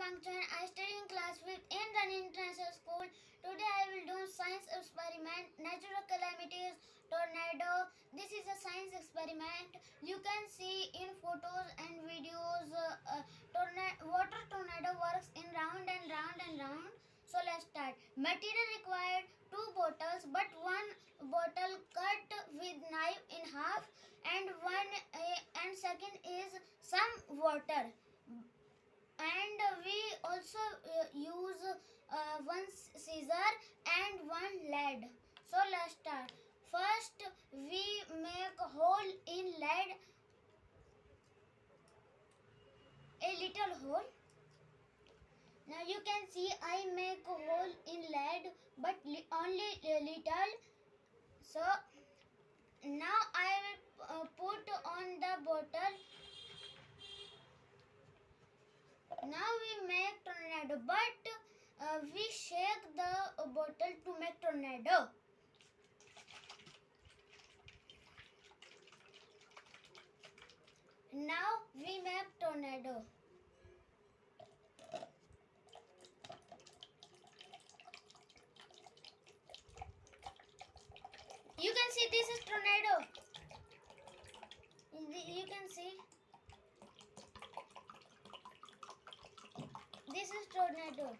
Pankchan. I study in class 5th in Running International School. Today I will do science experiment. Natural calamities, tornado. This is a science experiment. You can see in photos and videos. Water tornado works in round and round and round. So let's start. Material required 2 bottles, but one bottle cut with knife in half, and and second is some water. And we also use one scissor and one lead. So let's start. First we make a hole in lead, a little hole. Now you can see I make a hole in lead, but only a little. So now I will put on the bottle. Now we make tornado, but we shake the bottle to make tornado. Now we make tornado. You can see this is tornado. You can see this is tornado.